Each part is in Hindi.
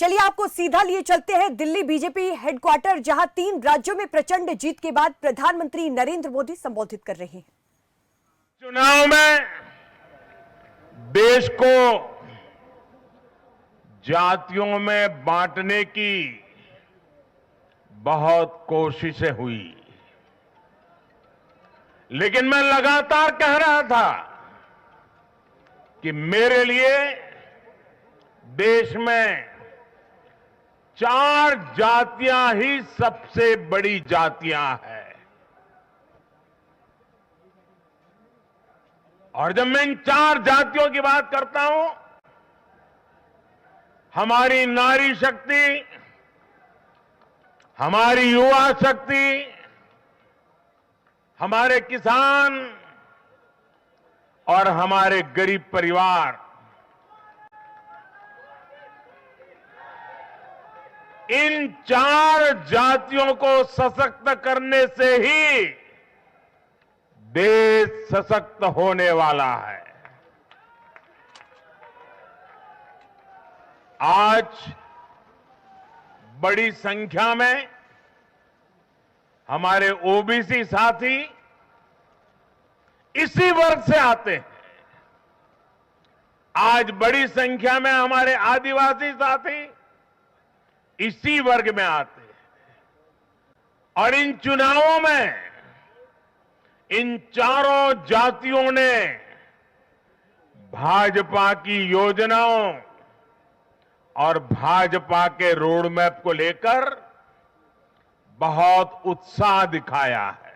चलिए आपको सीधा लिए चलते हैं दिल्ली बीजेपी हेडक्वार्टर, जहां 3 राज्यों में प्रचंड जीत के बाद प्रधानमंत्री नरेंद्र मोदी संबोधित कर रहे हैं। चुनाव में देश को जातियों में बांटने की बहुत कोशिशें हुई, लेकिन मैं लगातार कह रहा था कि मेरे लिए देश में 4 जातियां ही सबसे बड़ी जातियां हैं। और जब मैं इन 4 जातियों की बात करता हूं, हमारी नारी शक्ति, हमारी युवा शक्ति, हमारे किसान और हमारे गरीब परिवार, इन 4 जातियों को सशक्त करने से ही देश सशक्त होने वाला है। आज बड़ी संख्या में हमारे ओबीसी साथी इसी वर्ग से आते हैं। आज बड़ी संख्या में हमारे आदिवासी साथी इसी वर्ग में आते हैं। और इन चुनावों में इन चारों जातियों ने भाजपा की योजनाओं और भाजपा के रोड मैप को लेकर बहुत उत्साह दिखाया है।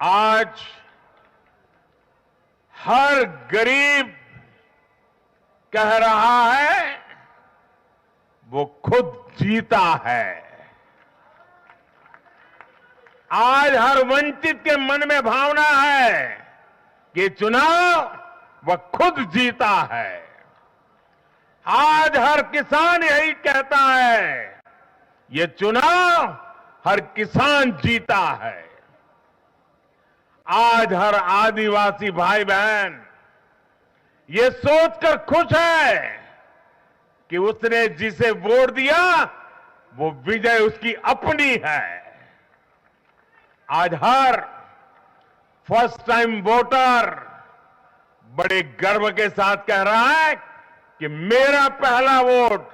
आज हर गरीब कह रहा है वो खुद जीता है। आज हर वंचित के मन में भावना है कि चुनाव वह खुद जीता है। आज हर किसान यही कहता है, ये चुनाव हर किसान जीता है। आज हर आदिवासी भाई बहन ये सोचकर खुश है कि उसने जिसे वोट दिया वो विजय उसकी अपनी है। आज हर फर्स्ट टाइम वोटर बड़े गर्व के साथ कह रहा है कि मेरा पहला वोट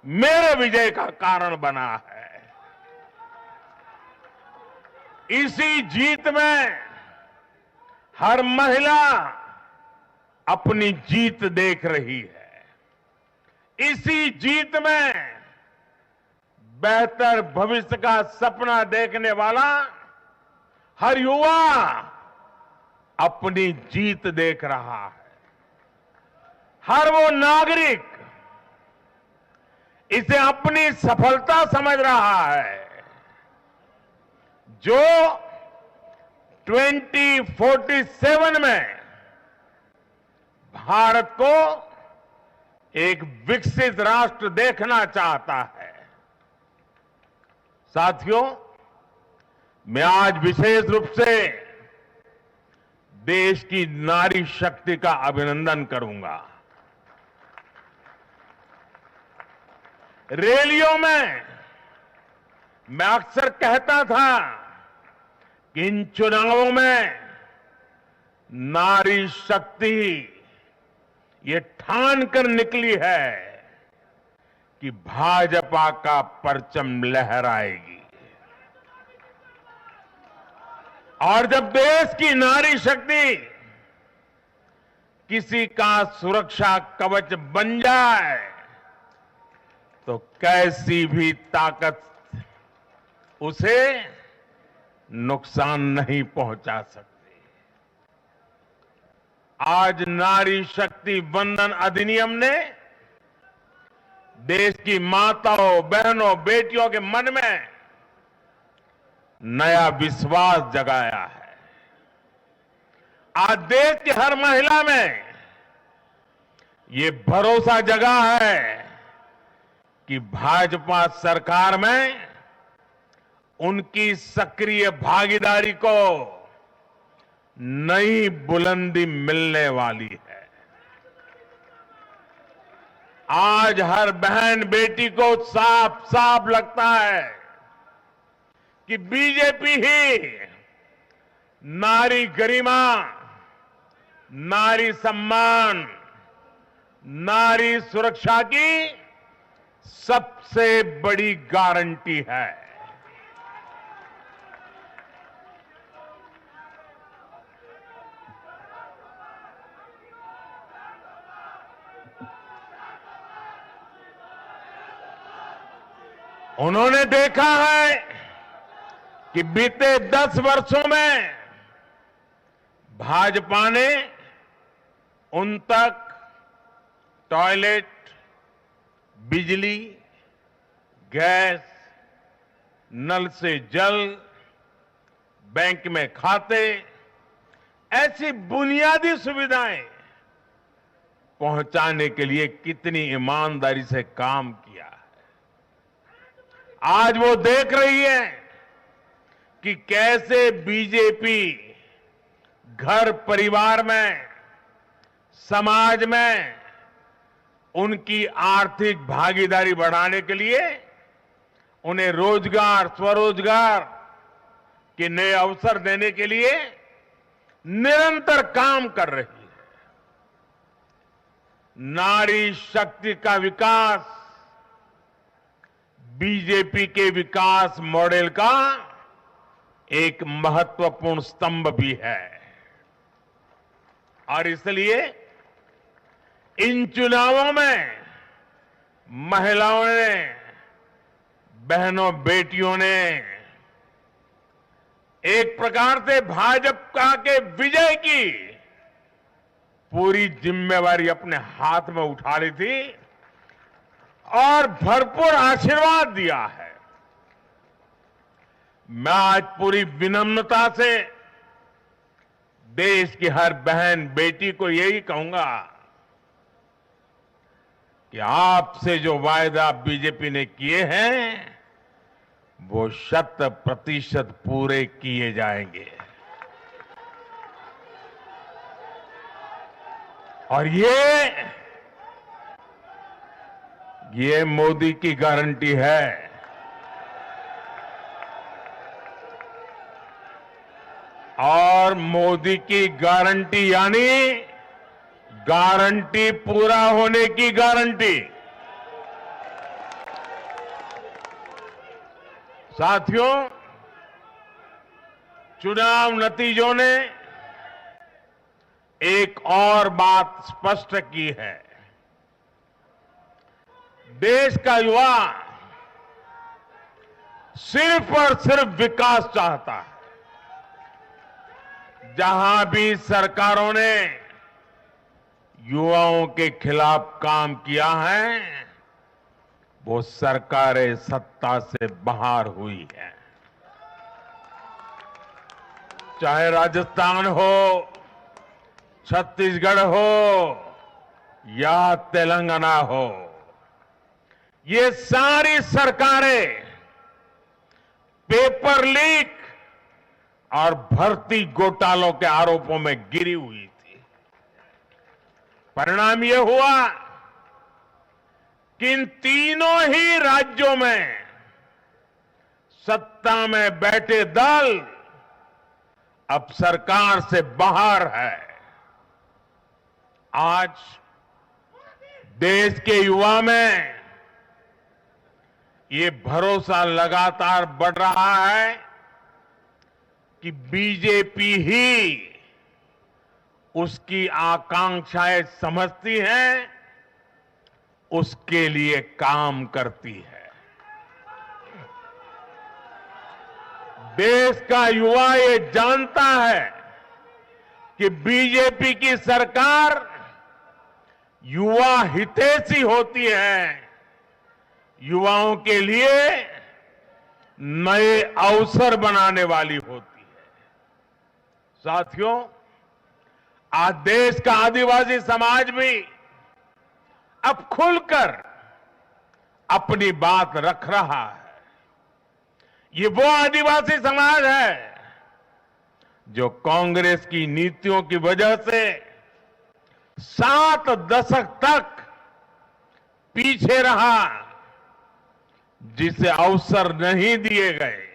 मेरे विजय का कारण बना है। इसी जीत में हर महिला अपनी जीत देख रही है। इसी जीत में बेहतर भविष्य का सपना देखने वाला हर युवा अपनी जीत देख रहा है। हर वो नागरिक इसे अपनी सफलता समझ रहा है जो 2047 में भारत को एक विकसित राष्ट्र देखना चाहता है। साथियों, मैं आज विशेष रूप से देश की नारी शक्ति का अभिनंदन करूंगा। रैलियों में मैं अक्सर कहता था कि इन चुनावों में नारी शक्ति ये ठान कर निकली है कि भाजपा का परचम लहराएगी। और जब देश की नारी शक्ति किसी का सुरक्षा कवच बन जाए तो कैसी भी ताकत उसे नुकसान नहीं पहुंचा सकती। आज नारी शक्ति वंदन अधिनियम ने देश की माताओं, बहनों, बेटियों के मन में नया विश्वास जगाया है। आज देश की हर महिला में ये भरोसा जगा है कि भाजपा सरकार में उनकी सक्रिय भागीदारी को नई बुलंदी मिलने वाली है। आज हर बहन बेटी को साफ साफ लगता है कि बीजेपी ही नारी गरिमा, नारी सम्मान, नारी सुरक्षा की सबसे बड़ी गारंटी है। उन्होंने देखा है कि बीते 10 वर्षों में भाजपा ने उन तक टॉयलेट, बिजली, गैस, नल से जल, बैंक में खाते, ऐसी बुनियादी सुविधाएं पहुंचाने के लिए कितनी ईमानदारी से काम किया है। आज वो देख रही है कि कैसे बीजेपी घर परिवार में, समाज में उनकी आर्थिक भागीदारी बढ़ाने के लिए उन्हें रोजगार, स्वरोजगार के नए अवसर देने के लिए निरंतर काम कर रही है। नारी शक्ति का विकास बीजेपी के विकास मॉडल का एक महत्वपूर्ण स्तंभ भी है और इसलिए इन चुनावों में महिलाओं ने, बहनों बेटियों ने एक प्रकार से भाजपा के विजय की पूरी जिम्मेवारी अपने हाथ में उठा ली थी और भरपूर आशीर्वाद दिया है। मैं आज पूरी विनम्रता से देश की हर बहन बेटी को यही कहूंगा कि आपसे जो वायदा बीजेपी ने किए हैं वो 100% पूरे किए जाएंगे और ये मोदी की गारंटी है। और मोदी की गारंटी यानी गारंटी पूरा होने की गारंटी। साथियों, चुनाव नतीजों ने एक और बात स्पष्ट की है। देश का युवा सिर्फ और सिर्फ विकास चाहता है। जहां भी सरकारों ने युवाओं के खिलाफ काम किया है वो सरकारें सत्ता से बाहर हुई है। चाहे राजस्थान हो, छत्तीसगढ़ हो या तेलंगाना हो, ये सारी सरकारें पेपर लीक और भर्ती घोटालों के आरोपों में गिरी हुई थी। परिणाम यह हुआ कि इन तीनों ही राज्यों में सत्ता में बैठे दल अब सरकार से बाहर है। आज देश के युवा में ये भरोसा लगातार बढ़ रहा है कि बीजेपी ही उसकी आकांक्षाएं समझती है, उसके लिए काम करती है। देश का युवा ये जानता है कि बीजेपी की सरकार युवा हितैषी होती है, युवाओं के लिए नए अवसर बनाने वाली होती है। साथियों, आज देश का आदिवासी समाज भी अब खुलकर अपनी बात रख रहा है। ये वो आदिवासी समाज है जो कांग्रेस की नीतियों की वजह से 7 दशक तक पीछे रहा, जिसे अवसर नहीं दिए गए।